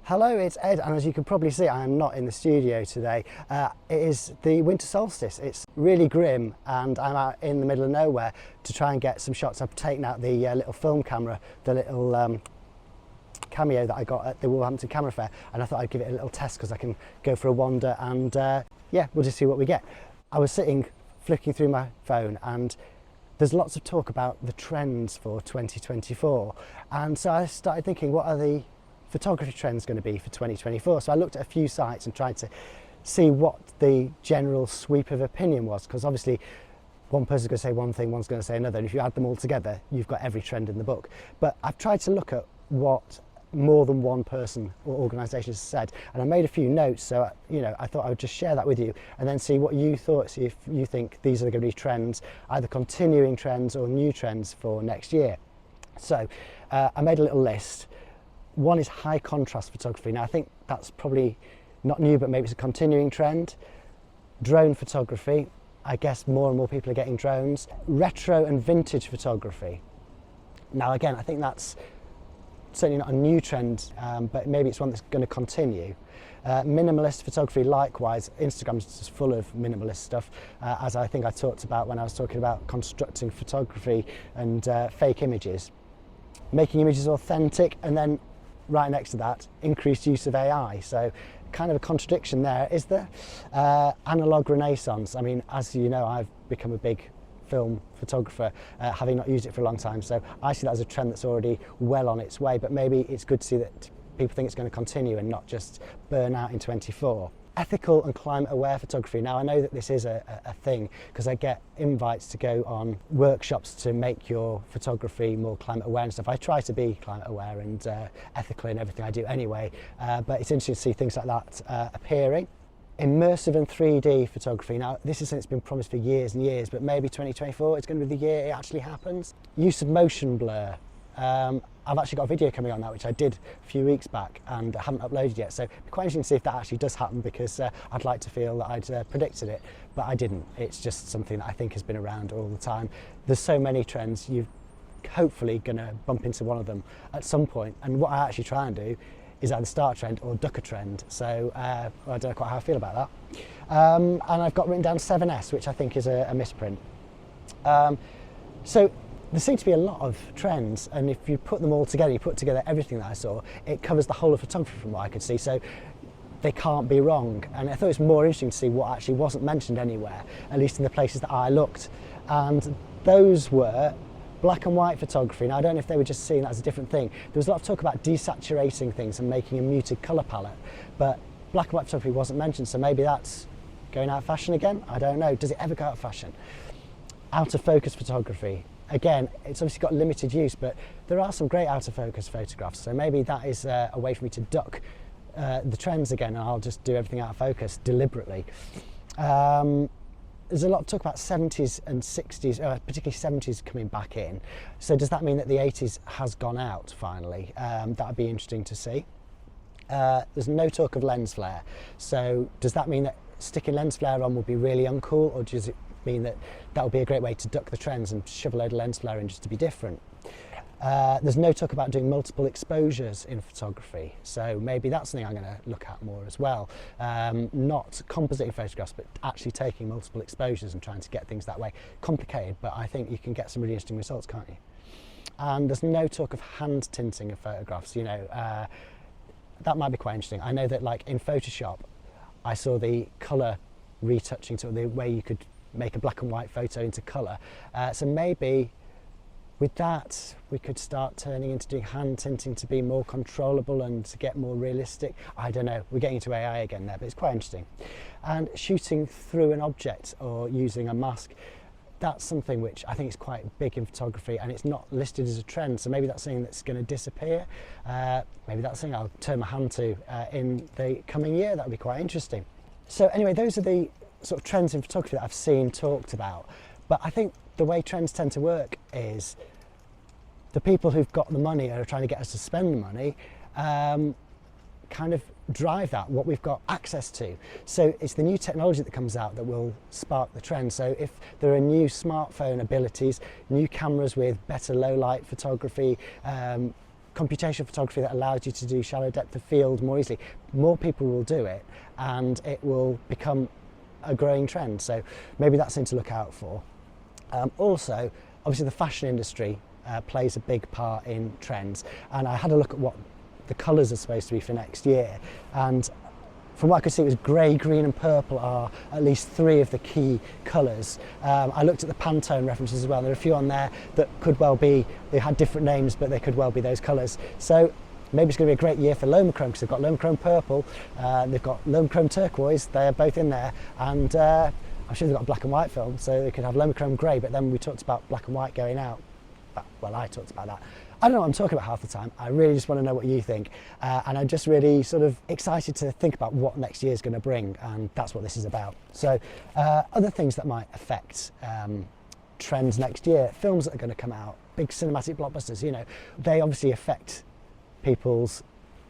Hello, it's Ed, and as you can probably see, I am not in the studio today. It is the winter solstice. It's really grim, and I'm out in the middle of nowhere to try and get some shots. I've taken out the little film camera, the little cameo that I got at the Wolverhampton Camera Fair, and I thought I'd give it a little test because I can go for a wander and yeah, we'll just see what we get. I was sitting flicking through my phone, and there's lots of talk about the trends for 2024, and so I started thinking, what are the photography trends going to be for 2024? So I looked at a few sites and tried to see what the general sweep of opinion was, because obviously one person's going to say one thing, one's going to say another, and if you add them all together, you've got every trend in the book. But I've tried to look at what more than one person or organisation has said, and I made a few notes, so I thought I would just share that with you and then see what you thought, see if you think these are going to be trends, either continuing trends or new trends for next year. So I made a little list. One is high contrast photography. Now I think that's probably not new, but maybe it's a continuing trend. Drone photography, I guess more and more people are getting drones. Retro and vintage photography. Now again, I think that's certainly not a new trend, but maybe it's one that's going to continue. Minimalist photography, likewise. Instagram's just full of minimalist stuff, as I think I talked about when I was talking about constructing photography and fake images. Making images authentic, and then right next to that, increased use of AI. So kind of a contradiction there, is there? Analog renaissance. I mean, as you know, I've become a big film photographer, having not used it for a long time. So I see that as a trend that's already well on its way, but maybe it's good to see that people think it's going to continue and not just burn out in 24. Ethical and climate aware photography. Now I know that this is a thing because I get invites to go on workshops to make your photography more climate aware and stuff. I try to be climate aware and ethical in everything I do anyway, but it's interesting to see things like that appearing. Immersive and 3D photography. Now this is something that's been promised for years and years, but maybe 2024 is going to be the year it actually happens. Use of motion blur. I've actually got a video coming on that, which I did a few weeks back and I haven't uploaded yet, so it'd be quite interesting to see if that actually does happen, because I'd like to feel that I'd predicted it, but I didn't. It's just something that I think has been around all the time. There's so many trends, you're hopefully going to bump into one of them at some point, and what I actually try and do is either start a trend or duck a trend, so I don't know quite how I feel about that. And I've got written down 7S, which I think is a misprint. So there seem to be a lot of trends, and if you put them all together, you put together everything that I saw, it covers the whole of photography from what I could see, so they can't be wrong. And I thought it was more interesting to see what actually wasn't mentioned anywhere, at least in the places that I looked. And those were black and white photography. Now I don't know if they were just seeing that as a different thing. There was a lot of talk about desaturating things and making a muted colour palette, but black and white photography wasn't mentioned, so maybe that's going out of fashion again? I don't know. Does it ever go out of fashion? Out of focus photography. Again, it's obviously got limited use, but there are some great out of focus photographs, so maybe that is a way for me to duck the trends again, and I'll just do everything out of focus deliberately. There's a lot of talk about 70s and 60s, particularly 70s coming back in. So does that mean that the 80s has gone out finally? That would be interesting to see. There's no talk of lens flare. So does that mean that sticking lens flare on will be really uncool, or does it mean that that would be a great way to duck the trends and shove a load of lens flare in just to be different? There's no talk about doing multiple exposures in photography, so maybe that's something I'm going to look at more as well. Not compositing photographs, but actually taking multiple exposures and trying to get things that way. Complicated, but I think you can get some really interesting results, can't you? And there's no talk of hand tinting of photographs. That might be quite interesting. I know that, like in Photoshop, I saw the colour retouching, so the way you could make a black and white photo into colour. So maybe with that, we could start turning into doing hand tinting to be more controllable and to get more realistic. I don't know, we're getting into AI again there, but it's quite interesting. And shooting through an object or using a mask, that's something which I think is quite big in photography, and it's not listed as a trend, so maybe that's something that's going to disappear. Maybe that's something I'll turn my hand to in the coming year. That would be quite interesting. So anyway, those are the sort of trends in photography that I've seen talked about, but I think the way trends tend to work is the people who've got the money and are trying to get us to spend the money kind of drive that, what we've got access to. So it's the new technology that comes out that will spark the trend. So if there are new smartphone abilities, new cameras with better low light photography, computational photography that allows you to do shallow depth of field more easily. More people will do it, and it will become a growing trend. So maybe that's something to look out for. Also, obviously the fashion industry plays a big part in trends, and I had a look at what the colours are supposed to be for next year, and from what I could see, it was grey, green and purple are at least 3 of the key colours. I looked at the Pantone references as well. There are a few on there that could well be, they had different names, but they could well be those colours. So maybe it's going to be a great year for Lomochrome, because they've got Lomochrome purple, they've got Lomochrome turquoise, they're both in there, and I'm sure they've got a black and white film, so they could have Lomochrome grey, but then we talked about black and white going out. Well, I talked about that. I don't know what I'm talking about half the time. I really just want to know what you think. And I'm just really sort of excited to think about what next year is going to bring, and that's what this is about. So other things that might affect trends next year, films that are going to come out, big cinematic blockbusters, you know, they obviously affect people's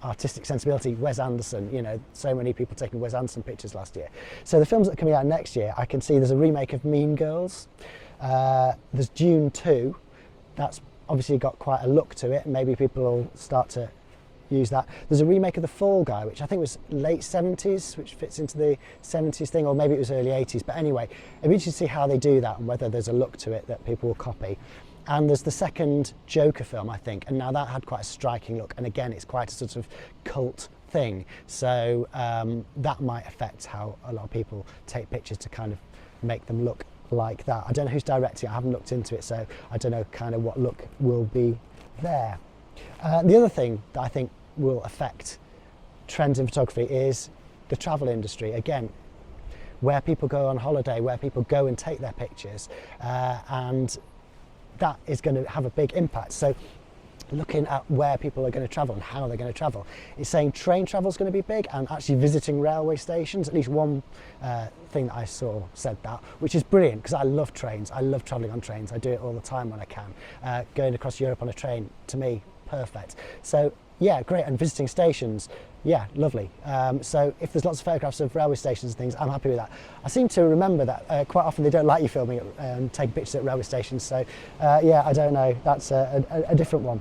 artistic sensibility. Wes Anderson, you know, so many people taking Wes Anderson pictures last year. So the films that are coming out next year, I can see there's a remake of Mean Girls. There's Dune 2. That's obviously got quite a look to it, and maybe people will start to use that. There's a remake of The Fall Guy, which I think was late 70s, which fits into the 70s thing, or maybe it was early 80s, but anyway, it'd be interesting to see how they do that and whether there's a look to it that people will copy. And there's the second Joker film, I think, and now that had quite a striking look, and again, it's quite a sort of cult thing, so that might affect how a lot of people take pictures to kind of make them look like that. I don't know who's directing it, I haven't looked into it, so I don't know kind of what look will be there. The other thing that I think will affect trends in photography is the travel industry. Again, where people go on holiday, where people go and take their pictures, and that is going to have a big impact. So looking at where people are going to travel and how they're going to travel. It's saying train travel is going to be big, and actually visiting railway stations. At least one thing that I saw said that, which is brilliant, because I love trains. I love travelling on trains. I do it all the time when I can. Going across Europe on a train, to me, perfect. So yeah, great. And visiting stations, yeah, lovely. So if there's lots of photographs of railway stations and things, I'm happy with that. I seem to remember that quite often they don't like you filming taking pictures at railway stations, so yeah, I don't know, that's a different one.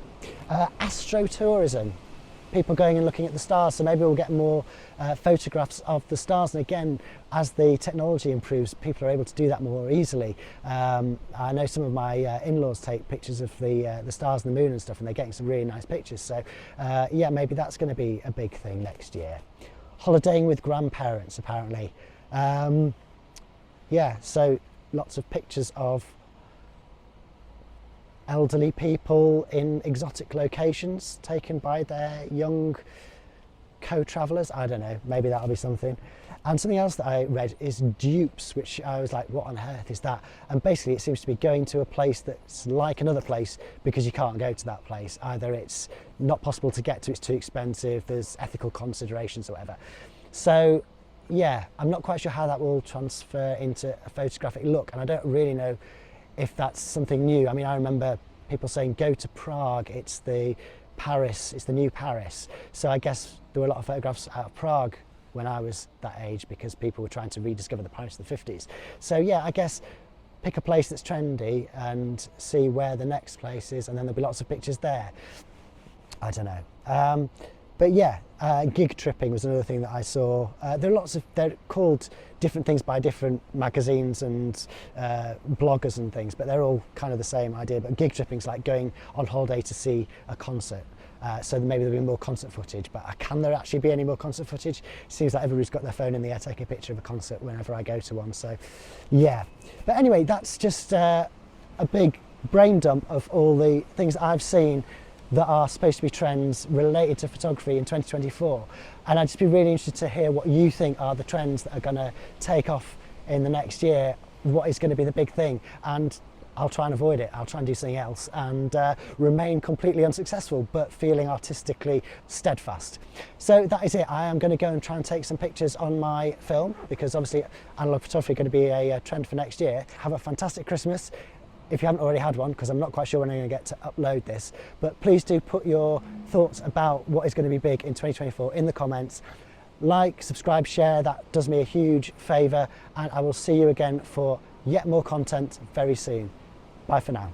Astrotourism, people going and looking at the stars, so maybe we'll get more photographs of the stars, and again, as the technology improves, people are able to do that more easily. I know some of my in-laws take pictures of the stars and the moon and stuff, and they're getting some really nice pictures, so yeah, maybe that's going to be a big thing next year. Holidaying with grandparents, apparently. Yeah, so lots of pictures of elderly people in exotic locations taken by their young co-travellers. I don't know, maybe that'll be something. And something else that I read is dupes, which I was like, what on earth is that? And basically it seems to be going to a place that's like another place because you can't go to that place. Either it's not possible to get to, it's too expensive, there's ethical considerations or whatever. So yeah, I'm not quite sure how that will transfer into a photographic look, and I don't really know if that's something new. I mean, I remember people saying go to Prague, it's the Paris, it's the new Paris. So I guess there were a lot of photographs out of Prague when I was that age, because people were trying to rediscover the Paris of the 50s. So yeah, I guess pick a place that's trendy and see where the next place is, and then there'll be lots of pictures there. I don't know. But yeah, gig tripping was another thing that I saw. There are lots of, they're called different things by different magazines and bloggers and things, but they're all kind of the same idea. But gig tripping's like going on holiday to see a concert. So maybe there'll be more concert footage, but can there actually be any more concert footage? It seems like everybody's got their phone in the air taking a picture of a concert whenever I go to one, so yeah. But anyway, that's just a big brain dump of all the things I've seen that are supposed to be trends related to photography in 2024. And I'd just be really interested to hear what you think are the trends that are going to take off in the next year, what is going to be the big thing, and I'll try and avoid it. I'll try and do something else and remain completely unsuccessful, but feeling artistically steadfast. So that is it. I am going to go and try and take some pictures on my film, because obviously analog photography is going to be a trend for next year. Have a fantastic Christmas, if you haven't already had one, because I'm not quite sure when I'm going to get to upload this. But please do put your thoughts about what is going to be big in 2024 in the comments. Like, subscribe, share, that does me a huge favour, and I will see you again for yet more content very soon. Bye for now.